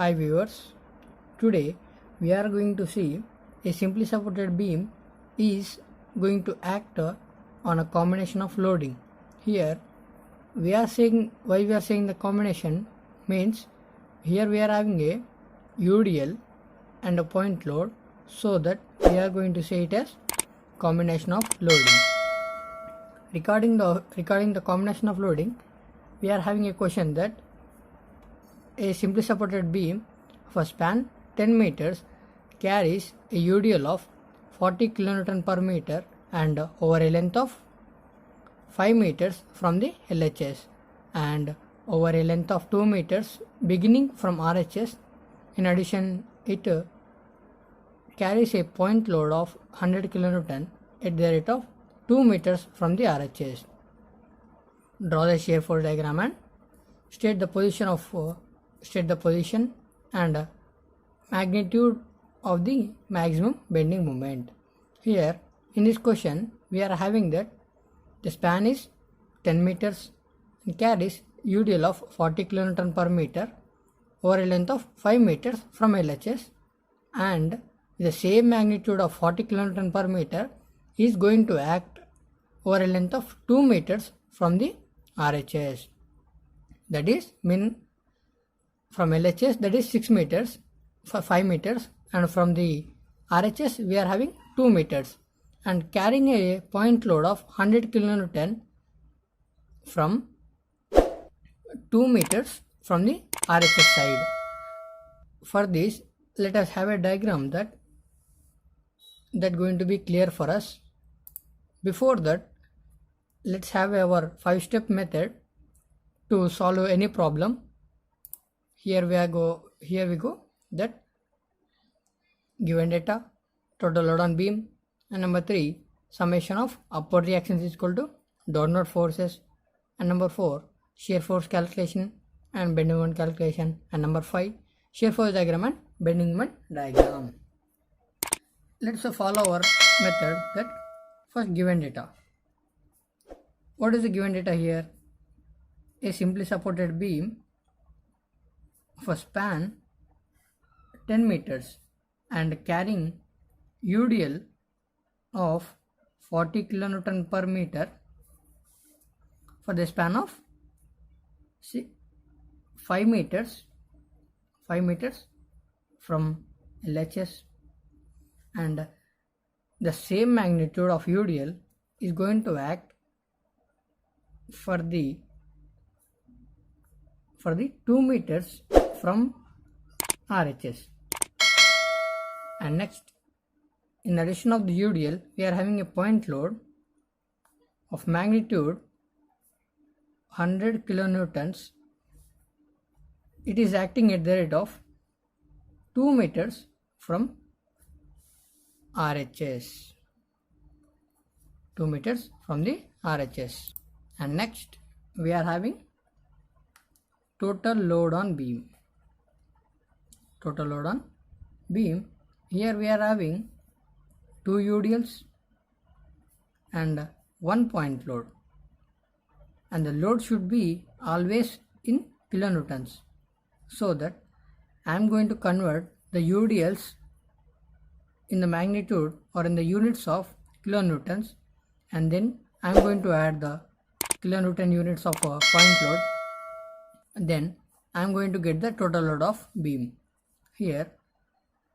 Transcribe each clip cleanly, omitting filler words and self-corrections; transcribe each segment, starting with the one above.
Hi viewers, today we are going to see a simply supported beam is going to act on a combination of loading. Here we are saying why we are saying the combination means here we are having a UDL and a point load, so that we are going to say it as combination of loading. Regarding the combination of loading, we are having a question that a simply supported beam of a span 10 meters carries a UDL of 40 kN per meter and over a length of 5 meters from the LHS and over a length of 2 meters beginning from RHS. In addition, it carries a point load of 100 kN at the rate of 2 meters from the RHS. Draw the shear force diagram and state the position and magnitude of the maximum bending moment. Here in this question we are having that the span is 10 meters and carries UDL of 40 kN per meter over a length of 5 meters from LHS, and the same magnitude of 40 kN per meter is going to act over a length of 2 meters from the RHS. That is from LHS, that is 6 meters for 5 meters, and from the RHS we are having 2 meters and carrying a point load of 100 kN from 2 meters from the RHS side. For this, let us have a diagram that going to be clear for us. Before that, let's have our 5-step method to solve any problem. Here we go that given data, total load on beam, and number 3, summation of upward reactions is equal to downward forces, and number 4, shear force calculation and bending moment calculation, and number 5, shear force diagram and bending moment diagram. Let's follow our method that first given data. What is the given data here? A simply supported beam of a span 10 meters and carrying UDL of 40 kN per meter for the span of 5 meters from LHS, and the same magnitude of UDL is going to act for the 2 meters from RHS. And next, in addition of the UDL, we are having a point load of magnitude 100 kilonewtons. It is acting at the rate of 2 meters from RHS. 2 meters from the RHS. And next, we are having total load on beam. Total load on beam. Here we are having 2 UDLs and 1 point load, and the load should be always in kilonewtons, so that I am going to convert the UDLs in the magnitude or in the units of kilonewtons, and then I am going to add the kilonewton units of a point load, and then I am going to get the total load of beam. Here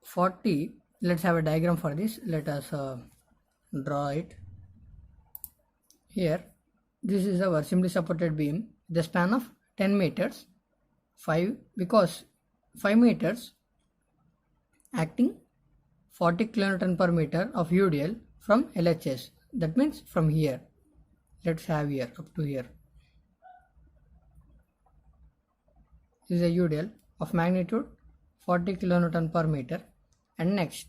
40, let's have a diagram for this. Let us draw it. Here this is our simply supported beam, the span of 10 meters, 5 meters acting 40 kN per meter of UDL from LHS. That means from here, let's have here up to here. This is a UDL of magnitude 40 kN per meter, and next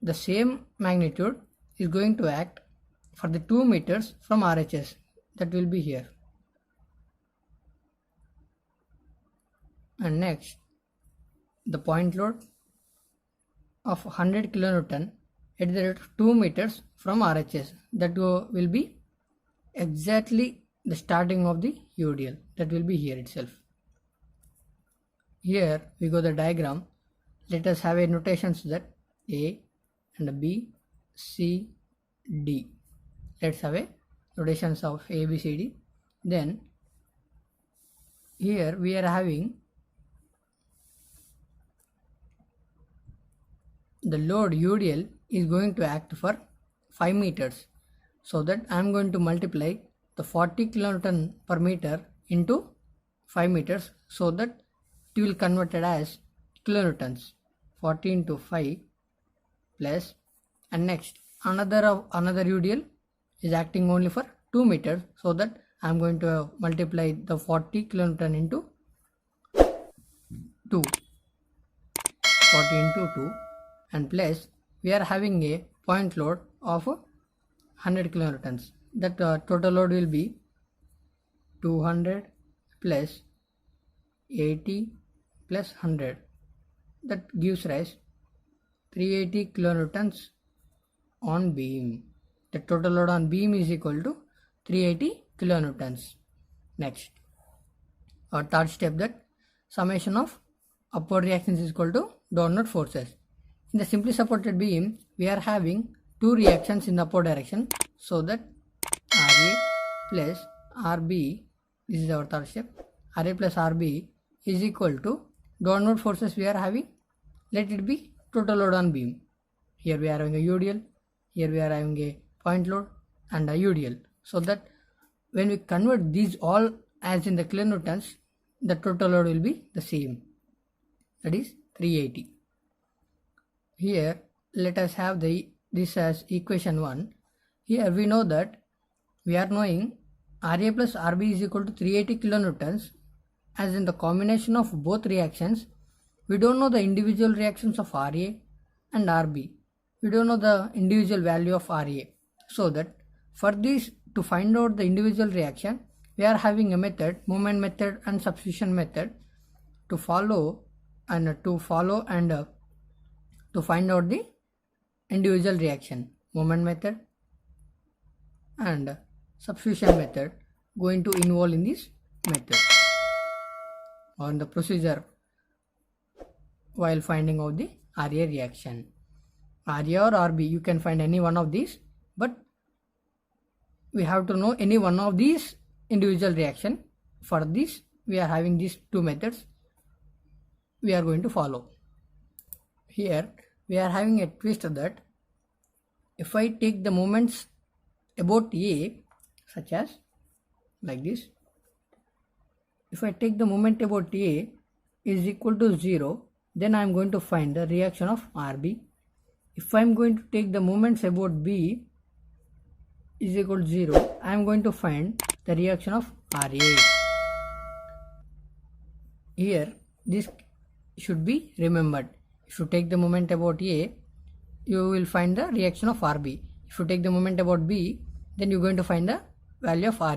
the same magnitude is going to act for the 2 meters from RHS, that will be here. And next, the point load of 100 kN at the rate of 2 meters from RHS, that will be exactly the starting of the UDL, that will be here itself. here we go the diagram. Let us have a notations that A and B, C, D. Let's have a notations of A, B, C, D. Then here we are having the load UDL is going to act for 5 meters. So that I am going to multiply the 40 kilonewton per meter into 5 meters, so that it will convert it as kilonewtons. 40 into 5 plus, and next another UDL is acting only for 2 meters, so that I am going to multiply the 40 kilonewton into 2, 40 into 2, and plus we are having a point load of 100 kilonewtons. That total load will be 200 plus 80 plus 100. That gives rise 380 kilonewtons on beam. The total load on beam is equal to 380 kilonewtons. Next, our third step, that summation of upward reactions is equal to downward forces. In the simply supported beam, we are having two reactions in the upward direction, so that RA plus RB, this is our third step, RA plus RB is equal to downward forces we are having. Let it be total load on beam. Here we are having a UDL, here we are having a point load and a UDL. So that when we convert these all as in the kilonewtons, the total load will be the same, that is 380. Here let us have this as equation 1. Here we know that we are knowing RA plus RB is equal to 380 kilonewtons, as in the combination of both reactions. We don't know the individual reactions of RA and RB. We don't know the individual value of RA. So that for this, to find out the individual reaction, we are having a method, moment method and substitution method, to follow and to find out the individual reaction. Moment method and substitution method going to involve in this method or in the procedure while finding out the RA reaction. RA or RB, you can find any one of these, but we have to know any one of these individual reaction. For this, we are having these two methods we are going to follow. Here we are having a twist that if I take the moments about A, such as like this, if I take the moment about A is equal to 0, then I am going to find the reaction of RB. If I am going to take the moments about B is equal to 0, I am going to find the reaction of RA. Here this should be remembered. If you take the moment about A, you will find the reaction of RB. If you take the moment about B, then you are going to find the value of RA.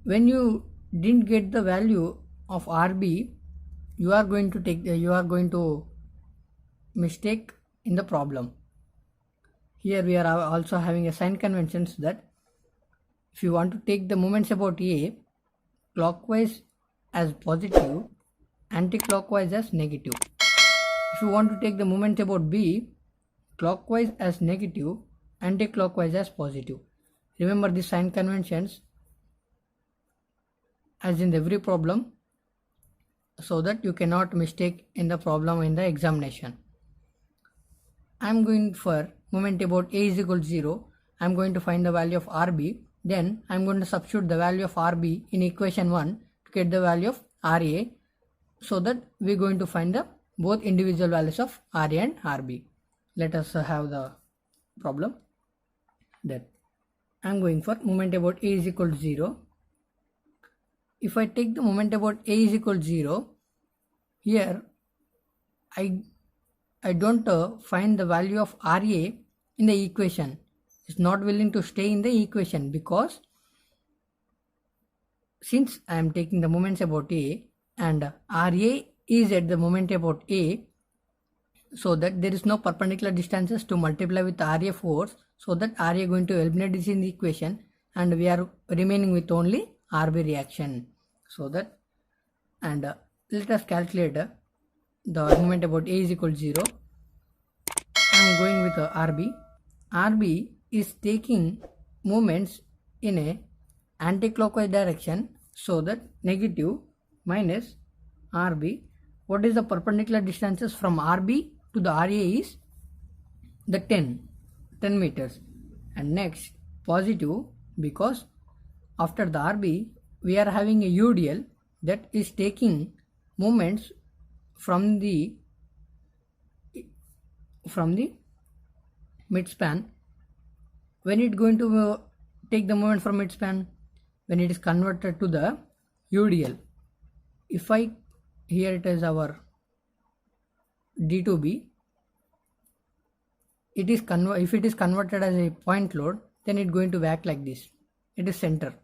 When you didn't get the value of RB, you are going to mistake in the problem. Here we are also having a sign conventions that if you want to take the moments about A, clockwise as positive, anti-clockwise as negative. If you want to take the moment about B, clockwise as negative, anti-clockwise as positive. Remember the sign conventions as in every problem, so that you cannot mistake in the problem in the examination. I am going for moment about A is equal to 0. I am going to find the value of RB. Then I am going to substitute the value of RB in equation 1 to get the value of RA, so that we are going to find the both individual values of RA and RB. Let us have the problem. That I am going for moment about A is equal to 0. If I take the moment about A is equal to 0, here I don't find the value of RA in the equation. It's not willing to stay in the equation, because since I am taking the moments about A and RA is at the moment about A, so that there is no perpendicular distances to multiply with RA force, so that RA going to eliminate this in the equation and we are remaining with only RB reaction. So that, and let us calculate the moment about A is equal to 0. I am going with RB. RB is taking movements in a anti-clockwise direction, so that negative minus RB. What is the perpendicular distances from RB to the RA is the 10 meters, and next positive, because after the RB we are having a UDL that is taking moments from the midspan. When it going to take the moment from midspan? When it is converted to the UDL. If I here it is our D2B, if it is converted as a point load, then it going to act like this. It is center,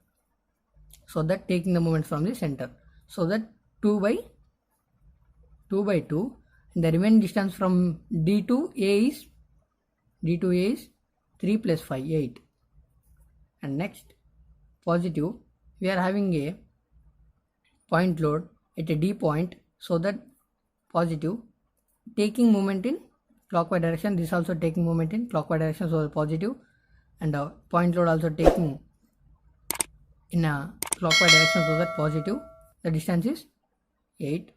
so that taking the moment from the center, so that 2 by 2, and the remaining distance from D to A is 3 plus 5, 8. And next positive, we are having a point load at a D point, so that positive taking moment in clockwise direction, this also taking moment in clockwise direction, so positive, and point load also taking in a clockwise direction, so that positive. The distance is 8.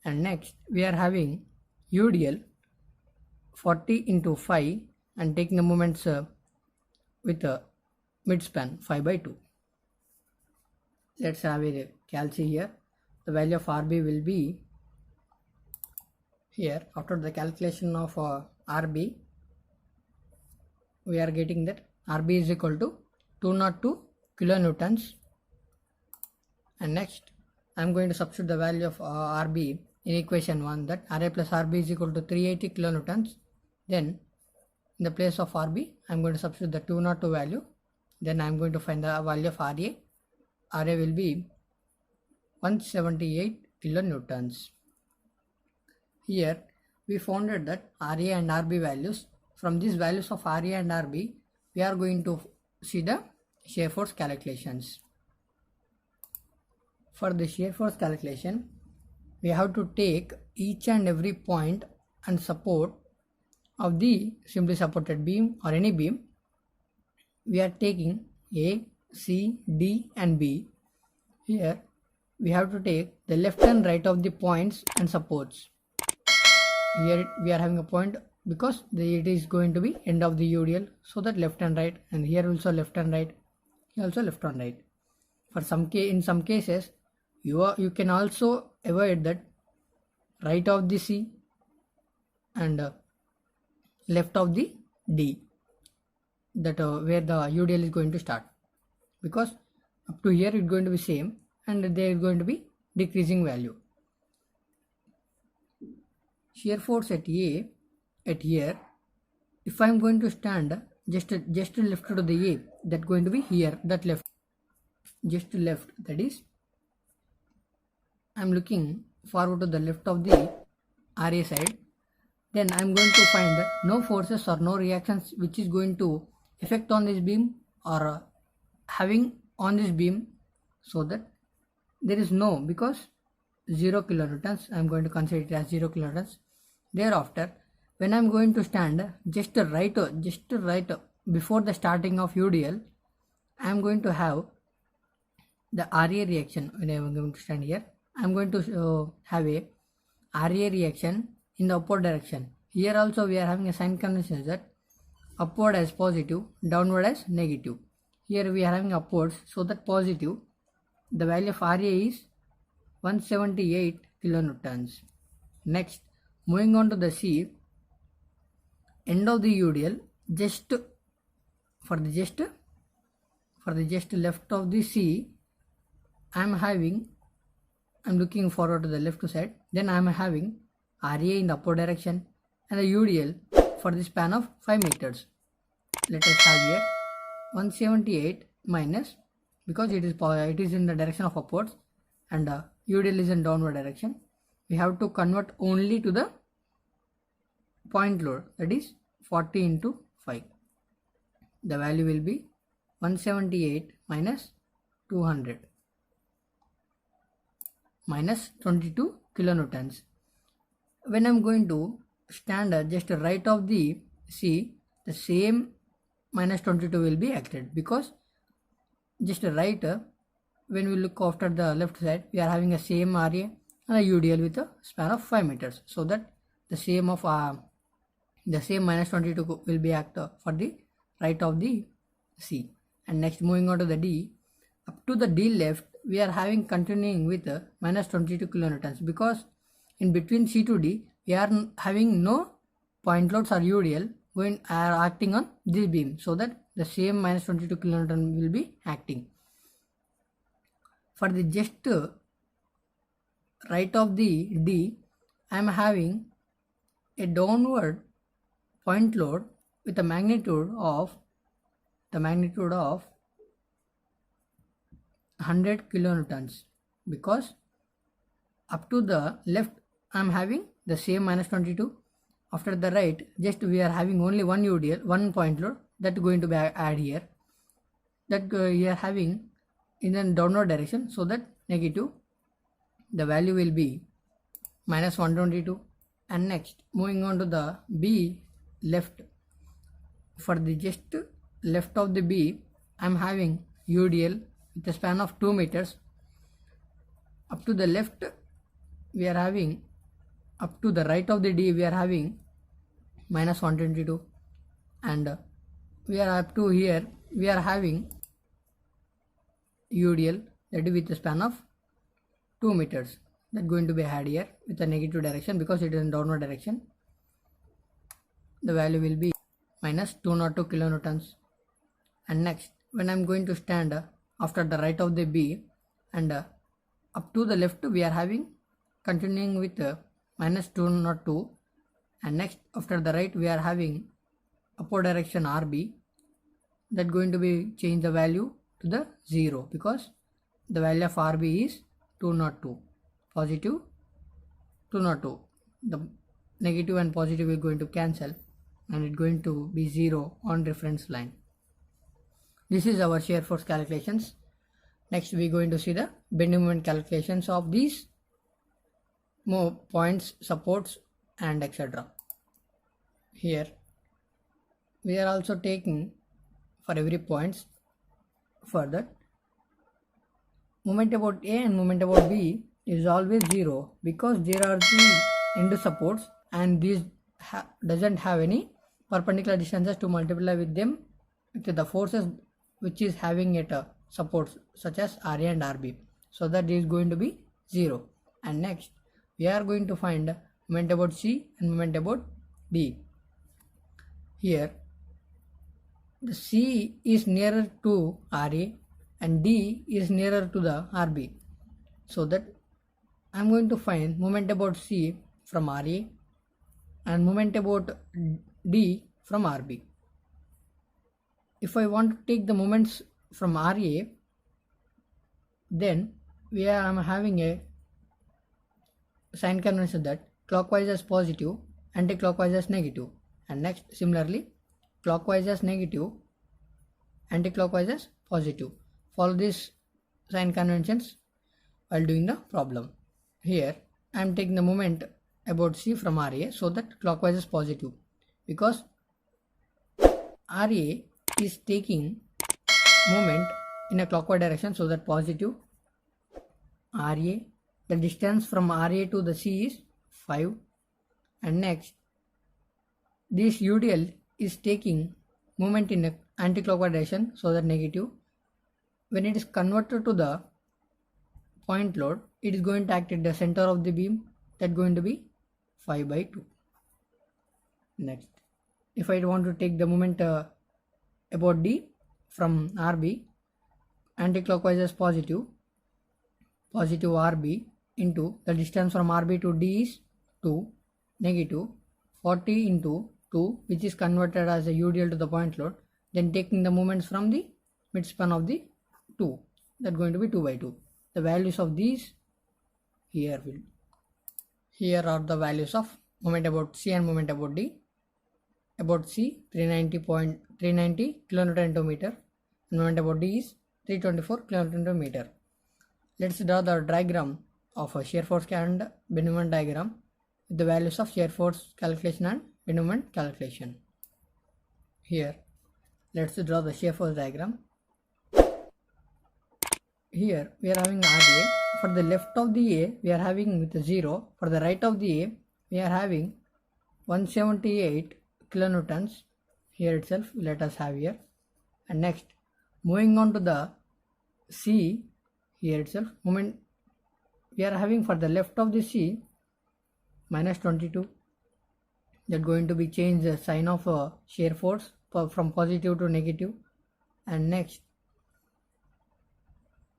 And next we are having UDL 40 into 5 and taking the moments with a midspan 5 by 2. Let's have a calci here. The value of RB will be here. After the calculation of RB, we are getting that RB is equal to 202 kilonewtons. And next I am going to substitute the value of RB in equation 1, that RA plus RB is equal to 380 kilonewtons. Then in the place of RB I am going to substitute the 202 value. Then I am going to find the value of RA. RA will be 178 kilonewtons. Here we found that RA and RB values. From these values of RA and RB, we are going to see the shear force calculations. For the shear force calculation, we have to take each and every point and support of the simply supported beam or any beam. We are taking A, C, D and B. Here we have to take the left and right of the points and supports. Here we are having a point because it is going to be end of the UDL, so that left and right, and here also left and right, here also left and right. For in some cases you can also avoid that right of the C and left of the D, that where the UDL is going to start, because up to here it is going to be same and there is going to be decreasing value. Shear force at A at here, if I am going to stand just left to the A, that going to be here, that left, just left, that is I am looking forward to the left of the RA side, then I am going to find no forces or no reactions which is going to affect on this beam or having on this beam, so that there is no, because 0 kilonewtons, I am going to consider it as 0 kilonewtons. Thereafter, when I am going to stand just right before the starting of UDL, I am going to have the RA reaction. When I am going to stand here, I am going to have a RA reaction in the upward direction. Here also we are having a sign convention that upward as positive, downward as negative. Here we are having upwards, so that positive. The value of RA is 178 kilonewtons. Next, moving on to the C, end of the UDL, just for the left of the C, I am looking forward to the left side. Then I am having RA in the upward direction and the UDL for the span of 5 meters. Let us have here 178 minus, because it is in the direction of upwards and UDL is in downward direction. We have to convert only to the point load, that is 40 into 5. The value will be 178 minus 200. minus 22 kilonewtons. When I'm going to stand just right of the C, the same minus 22 will be acted, because just right when we look after the left side, we are having a same RA and a UDL with a span of 5 meters, so that the same minus 22 will be act for the right of the C. And next, moving on to the D, up to the D left, we are having continuing with minus 22 kilonewtons, because in between C to D, we are having no point loads or UDL are acting on this beam, so that the same minus 22 kilonewton will be acting. For the just right of the D, I am having a downward point load with a magnitude of 100 kilonewtons, because up to the left I am having the same minus 22. After the right, just we are having only one UDL, one point load, that going to be add here, that we are having in a downward direction, so that negative, the value will be minus 122. And next, moving on to the B left, for the just left of the B, I am having UDL with a span of 2 meters. Up to the left, we are having, up to the right of the D, we are having minus 122, and we are up to here, we are having UDL, that is with a span of 2 meters, that going to be had here with a negative direction, because it is in downward direction. The value will be minus 202 kilonewtons. And next, when I am going to stand after the right of the B, and up to the left, we are having continuing with minus 202, and next after the right, we are having upward direction RB, that going to be change the value to the 0, because the value of RB is 202, positive 202. The negative and positive is going to cancel, and it's going to be 0 on reference line. This is our shear force calculations. Next, we are going to see the bending moment calculations of these more points, supports, and etc. Here, we are also taking for every points. Further, moment about A and moment about B is always 0, because there are the end supports, and these doesn't have any perpendicular distances to multiply with them with the forces which is having it supports such as RA and RB, so that is going to be 0. And next, we are going to find moment about C and moment about D. Here, the C is nearer to RA and D is nearer to the RB, so that I am going to find moment about C from RA and moment about D from RB. If I want to take the moments from RA, then I am having a sign convention that clockwise as positive, anti-clockwise as negative, and next similarly clockwise as negative, anti-clockwise as positive. Follow these sign conventions while doing the problem. Here I am taking the moment about C from RA, so that clockwise is positive, because RA is taking moment in a clockwise direction, so that positive RA. The distance from RA to the C is 5, and next this UDL is taking moment in a anti-clockwise direction, so that negative. When it is converted to the point load, it is going to act at the center of the beam, that going to be 5 by 2. Next, if I want to take the moment about D from RB, anti-clockwise as positive RB into the distance from RB to D is 2, negative 40 into 2, which is converted as a UDL to the point load, then taking the moments from the midspan of the 2, that going to be 2 by 2. The values of these here are the values of moment about C and moment about D. About C 390 kilonewton into meter, and moment about D is 324 kilonewton into meter. Let's draw the diagram of a shear force and bending moment diagram with the values of shear force calculation and bending moment calculation. Here, let's draw the shear force diagram. Here we are having RA. For the left of the A, we are having with 0. For the right of the A, we are having 178 kilonewtons. Here itself, let us have here. And next, moving on to the C, here itself, moment we are having for the left of the C, minus 22. That going to be change the sign of shear force from positive to negative. And next,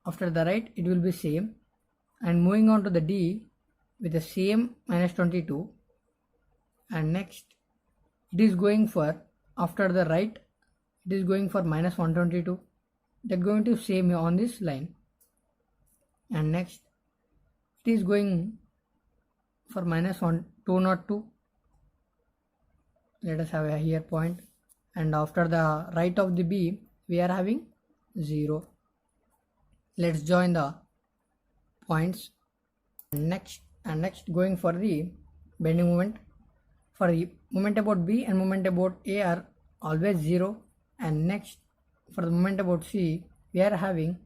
after the right, it will be same. And moving on to the D with the same minus 22. And next, it is going for, after the right, it is going for minus 122. That going to same on this line. And next, it is going for minus 202. Let us have a here point. And after the right of the B, we are having 0. Let's join the points. Next going for the bending moment. For the moment about B and moment about A are always 0. And next, for the moment about C, we are having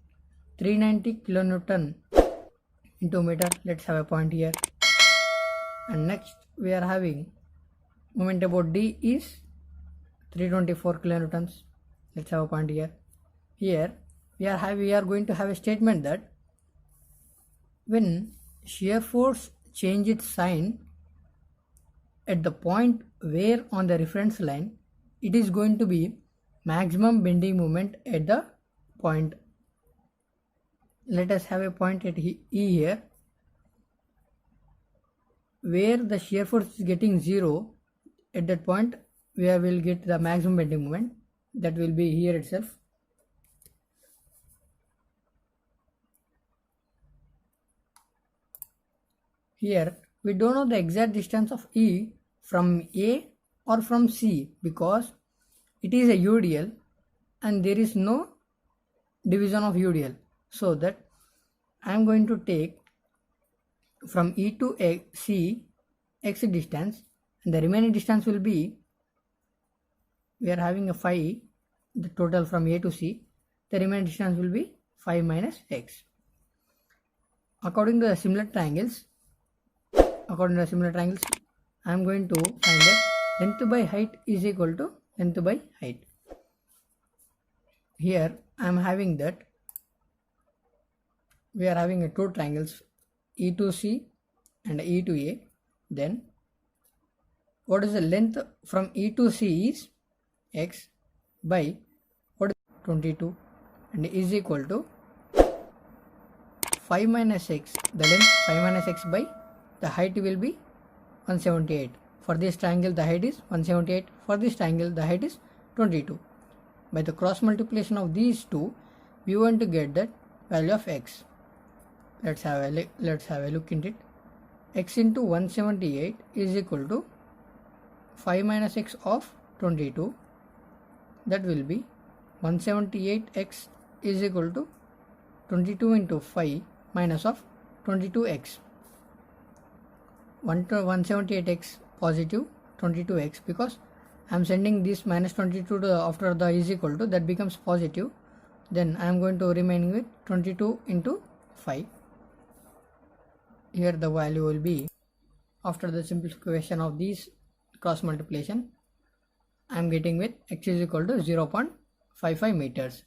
390 kilonewton into meter. Let's have a point here. And next, we are having moment about D is 324 kilonewtons. Let's have a point here. Here we are going to have a statement that when shear force change its sign at the point where on the reference line, it is going to be maximum bending moment at the point. Let us have a point at E here, where the shear force is getting 0. At that point, we will get the maximum bending moment. That will be here itself. Here, we don't know the exact distance of E from A or from C because it is a UDL and there is no division of UDL. So that I am going to take from E to C x distance, and the remaining distance will be, we are having a 5, the total from A to C, the remaining distance will be 5 minus x. According to the similar triangles, I am going to find that length by height is equal to length by height. Here I am having that we are having two triangles, E to C and E to A. Then what is the length from E to C is x by what is 22 and is equal to 5 minus x, the length 5 minus x by the height will be 178. For this triangle the height is 178, for this triangle the height is 22. By the cross multiplication of these two, we want to get that value of x. Let's have a look into it. X into 178 is equal to 5 minus x of 22. That will be 178x is equal to 22 into 5 minus of 22x. 178x positive, 22x, because I am sending this minus 22 to after the is equal to, that becomes positive. Then I am going to remain with 22 into 5. Here the value will be, after the simplification of these cross multiplication, I am getting with x is equal to 0.55 meters.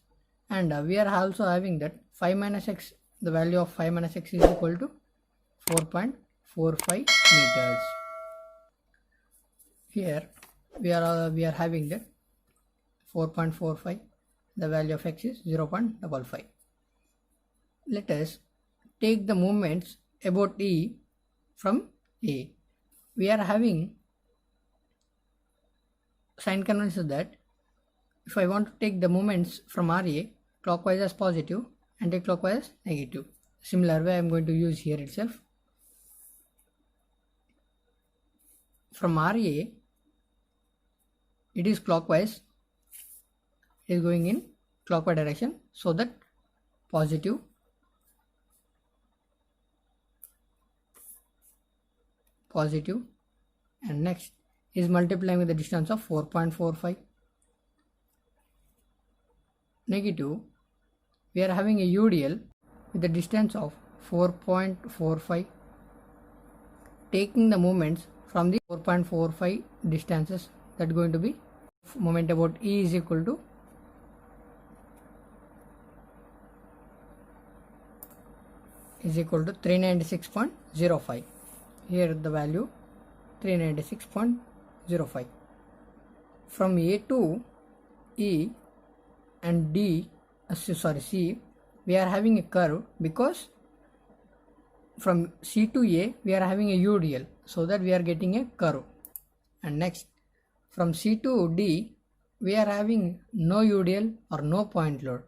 And we are also having that 5 minus x, the value of 5 minus x is equal to 4.45 meters. Here we are having that 4.45, the value of x is 0.55. Let us take the moments about E from A. We are having sign convention that if I want to take the moments from RA, clockwise as positive and anti-clockwise as negative. Similar way I am going to use here itself. From RA, it is clockwise, it is going in clockwise direction, so that positive positive, and next is multiplying with the distance of 4.45. Negative, we are having a UDL with the distance of 4.45. Taking the moments from the 4.45 distances, that going to be moment about E is equal to is equal to 396.05. Here the value 396.05. From A to E and D, C, we are having a curve because from C to A we are having a UDL, so that we are getting a curve. And next, from C to D we are having no UDL or no point load.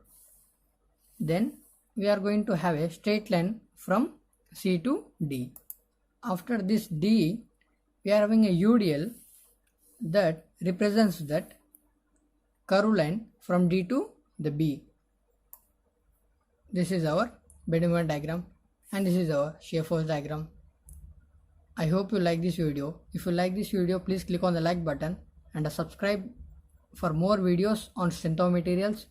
Then we are going to have a straight line from C to D. After this D, we are having a UDL that represents that curve line from D to the B. This is our bending moment diagram, and this is our shear force diagram. I hope you like this video. If you like this video, please click on the like button and subscribe for more videos on strength of materials,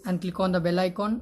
and click on the bell icon